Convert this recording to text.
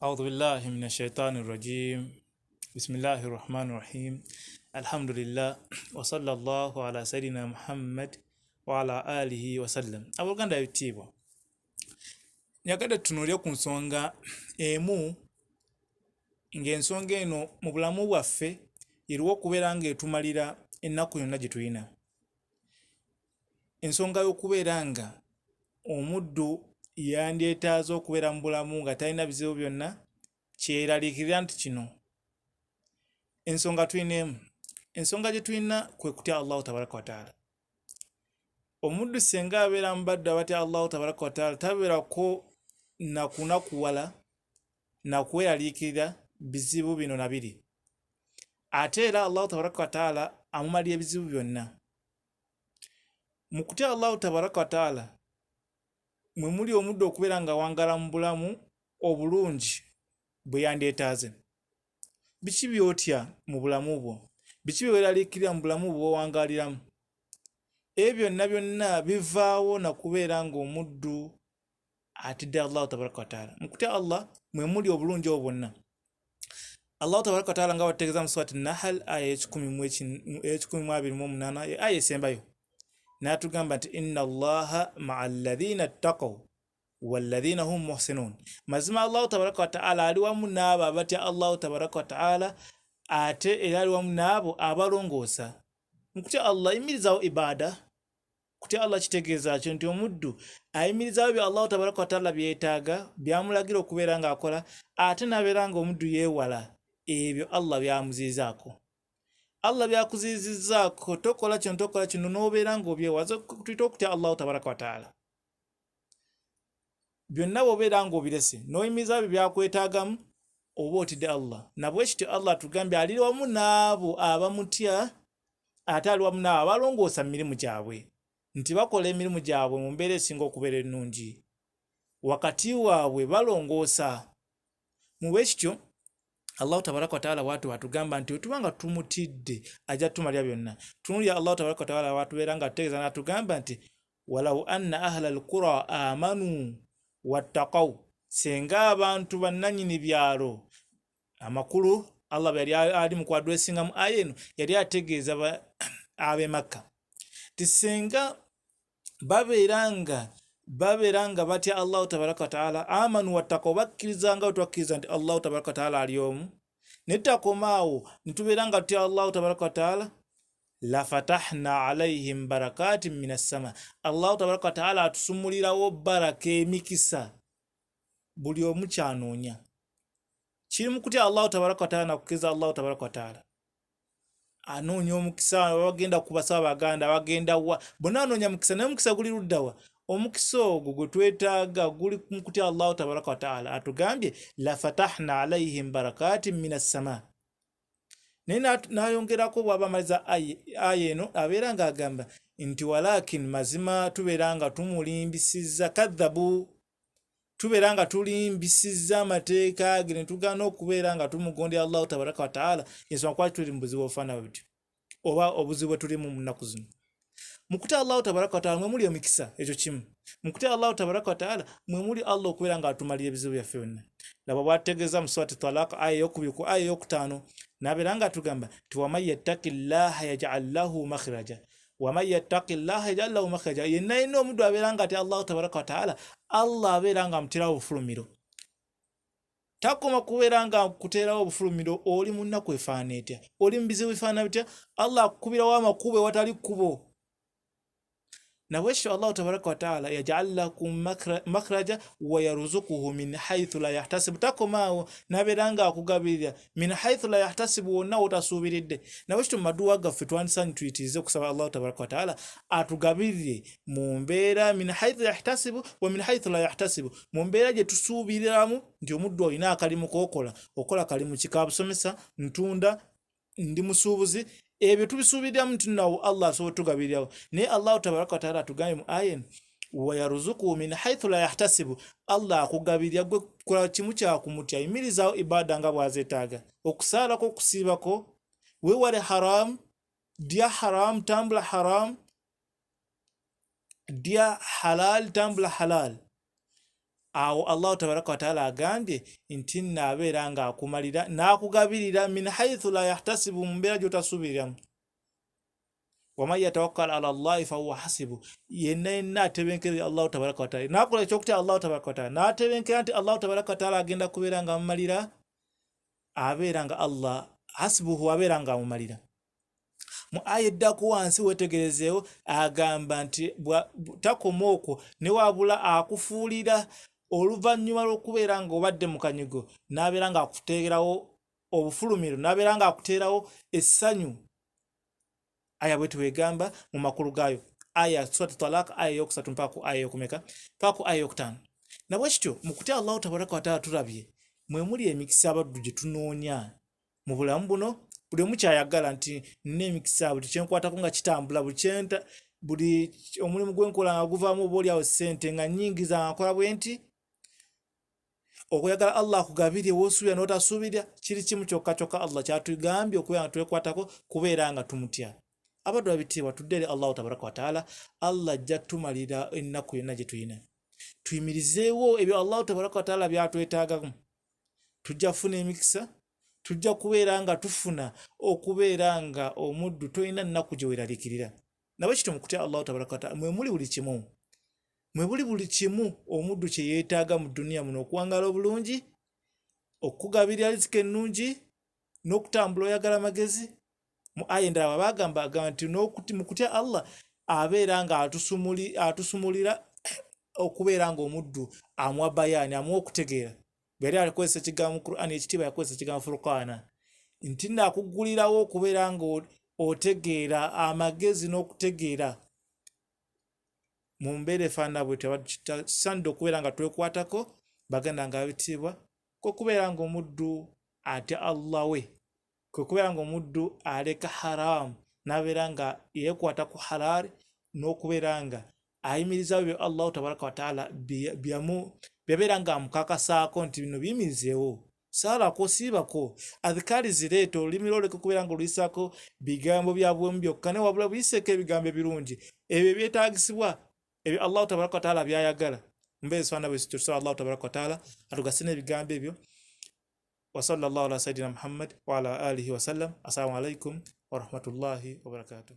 أعوذ بالله من الشيطان الرجيم بسم الله الرحمن الرحيم الحمد لله وصلى الله على سيدنا محمد وعلى آله وسلم abooluganda ebitiibwa nyagadde tutunuulire ku nsonga emu ng'ensonga eno mu bulamu bwaffe eriwo okubeera ng'etumalira ennaku yonna gye tulina ensonga y'okubeera nga omuddu yandyetaaza okubeera mu bulamu nga talina bizibu byonna kyeraliikirira nti kino ensonga tulina emu ensonga gye tulina kwe kutya Allahu tabaraka wataala omuddu senga abeera mu baddu abatya Allahu tabaraka wataala tabeerako nakunakuwala nakweraliikirira bizibu bino na biri ate era Allahu tabaraka wataala amumalira ebizibu byonna mu kutya Allahu tabaraka wataala mwe muli omuddu okubeera nga wangala mu bulamu obulungi bwe yandyetaaze biki byotya mu bulamu bwo biki byeweraliikirira mu bulamu bwo wangaliramu ebyo byonna bivaawo na kubeera ng'omuddu atidde Allahu tabaraka wataala mu kutya Allah mwe muli obulungi obwo bwonna Allahu tabaraka wataala nga bategeeza mu surati Nahl aya 10:28 aya esembayo n'atugamba nti inna Allaha ma'a alladhina ttaqaw walladhina hum muhsinun mazima Allahu tabaraka wataala ali wamu n'abo abatya Allahu tabaraka wataala ate era ali wamu n'abo abalongoosa mu kutya Allah ayimirizawo ibaada kutya Allah kitegeeza kyo nti omuddu ayimirizawo bya Allahu tabaraka wataala byetaaga byamulagira okubeera ng'akola ate n'abeera ng'omuddu yeewala ebyo Allah byamuziizaako Allah byakuzizizzaako tokola kino n'obeera ng'obyewaza tuyita okutya Allahu tabaraka wataala byonna bw'obeera ng'obirese n'oyimiriza byo byakwetaagamu oba otidde Allah nabwe kityo Allah tugambye ali wamu n'abo abamutya ate ali wamu n'abo abalongoosa mu mirimu gyabwe nti bakola emirimu gyabwe mu mbeera esinga okubeera ennungi wakati waabwe balongoosa mu bwe kityo Allahu tabaraka wataala watu watugamba nti otubanga tumutidde ajja tumalya byonna tunulya Allahu tabaraka wataala watubeera nga tutegeeza n'atugamba nti walau anna ahla alqura amanu wattaqaw senga abantu bannanyini byalo amakulu Allah yali ali mu kwadresinga mu aya eno yali ategeeza ab'e Makka tisenga babeeranga batya Allahu tabaraka wataala amanu wattaqaw bakkirizanga twakkiriza nti Allahu tabaraka wataala ali omu netakomaawo nitubeeranga tutya Allahu tabaraka wataala la fatahna alaihim barakatin minas sama Allahu tabaraka wataala atusumulirawo baraka emikisa buli omu kyanoonya kiri mu kutya Allahu tabaraka wataala nakukkiriza Allahu tabaraka wataala anoonya omukisa bagenda kubasaba baganda bagenda wa bonna anoonya mukisa naye omukisa guli luddawa omukisa ogwo gwe twetaaga guli mu kutya Allahu tabaraka wataala atugambye la fatahna alaihim barakatin minas sama naye n'ayongerako bw'abamaliza aya eno abeera ng'agamba nti walakin mazima tubeera nga tumulimbisizza kadhabu tubeera nga tulimbisizza amateeka ge ne tugaana okubeera nga tumugondera Allahu tabaraka wataala ensonga kwaki tuli mu buzibu obufaanana butyo oba obuzibu bwe tulimu mu nnaku zino mu kutya Allahu tabaraka wataala mwe muli emikisa ekyo kimu mu kutya Allahu tabaraka wataala mwe muli Allah okubeera nga atumalira ebizibu byaffe byonna laba bwategeeza mu surati Talaq aya ey'okubiri ku aya ey'okutaano n'abeera nga atugamba nti waman yattaqillaha yaj'al lahu makhraja waman yattaqillaha yaj'al lahu makhraja yenna yenna omuddu abeera nga atya Allahu tabaraka wataala Allah abeera nga amuterawo obufulumiro takoma kubeera nga kuteerawo obufulumiro oli mu nnaku efaana etya oli mu bizibu bifaana bitya Allah akukubirawo amakubo ewatali kkubo nabwekityo Allahu tabaraka wataala yaj'al lakum makhraja wa yarzuquhu min haythu la yahtasibu takomaawo n'abeera nga akugabirira min haythu la yahtasibu wonna wotasuubiridde nabwekityo mu maduwa gaffe twandisanyi tuyitirize okusaba Allahu tabaraka wataala atugabirire mu mbeera min haythu yahtasibu wa min haythu la yahtasibu mu mbeera gye tusuubiriramu nti omuddu olina akalimu k'okola okola kalimu kikabusomesa ntunda ndi musuubuzi ebyo tubisuubiriramu nti nawo Allah asobola tugabirirawo naye Allahu tabaraka wataala atugambye mu aya wa yarzuquhu min haythu la yahtasibu Allah akugabirira gwe kola kimu kyakumutya yimirizaawo ibaada nga bwazeetaaga okusaalako okusiibako weewale haram dya haram tambula haram dya halal tambula halal awo Allah tabaraka wa taala agambye nti naabeera nga akumalira n'akugabirira min haythu la yahtasibu, mu mbeera gy'otasubiramu. waman yatawakkal ala Allahi fahuwa hasibu, yenna atebenkera Allah tabaraka wa taala, n'akola ekyokutya Allah tabaraka wa taala, n'atebenkera nti Allah tabaraka wa taala agenda kubeera nga amumalira, abeera nga Allah hasibuhu, abeera nga amumalira. Mu aya eddako wansi wetegerezeewo agamba nti takoma okwo ne wabula akufuulira oluvannyuma lw'okubeera nga obadde mu kanyigo, n'abeera nga akuteerawo obufulumiro, n'abeera nga akuteerawo essanyu. Aya bwe tuwegamba mu makulu gaayo, aya surat Talaq aya yokusatu mpaka ku aya yokumeka mpaka ku aya yokutaano. Nabwe kityo mu kutya Allahu tabaraka wa taala tulabye mwe muli emikisa abaddu gye tunoonya mu bulamu buno. Buli omu kyayagala nti nina emikisa, buli kyenkwatako nga kitambula, buli omulimu gwenkola nga guvaamu obaolyawo ssente nga nnyingi zankola bwe nti. Okuyagala Allah akugabirye w'osuubira n'otasuubira kiri kimu kyokka kyokka Allah kyatugambye okubeera nga twekwatako, kubeera nga tumutya. Abaddu abitiibwa, tudde eri Allahu tabaraka wa taala. Allah ajja tumalira ennaku yonna gye tuyina. Tuyimirizeewo ebyo Allahu tabaraka wa taala byatwetaagamu. Tujja kufuna emikisa, tujja kubeera nga tufuna okubeera nga omuddu tolina nnaku gye weeraliikirira. Nabwe kityo mu kutya Allahu tabaraka wa taala mwe muli buli kimu. Mwe buli buli kimu omuddu kye yeetaaga mu dduniya muno, okuwangaala obulungi, okugabirira riziki ennungi, n'okutambula oyagala magezi. Mu aya endala bagamba nti mu kutya Allah abeera nga atusumulira okubeera nga omuddu amuwa bayaani, amuwa okutegeera. Bw'eri alikozesa ekigambo mu Qur'an ekitiibwa yakozesa ekigambo Furqaana, nti naakuggulirawo okubeera nga otegeera amagezi n'okutegeera mu mbeera efaanana bwetyo. Kisaanidde okubeera nga twekwatako baganda nga babitiibwa, kwekubeera nga omuddu atya Allah we, kwekubeera nga omuddu aleka haramu n'abeera nga yeekwata ku halaali, n'okubeera nga ayimirizawo byo Allahu tabaraka wa taala byabeera nga amukakasaako nti bino biyimirizeewo, saalako siibako, adhikaari zireeta, olulimi lwoleka okubeera nga oluyisaako bigambo bya bwemu byokka, ne wabula buyiseeko ebigambo ebirungi ebyo ebyetaagisibwa, ebyo Allahu tabaraka wa taala byayagala. Mbeera ezifaanana bwe zityo, tusaba Allahu tabaraka wa taala atugase n'ebigambo ebyo. Wa sallallahu ala sayidina Muhammad wa ala alihi wa sallam. Assalamu alaikum wa rahmatullahi wa barakatuh.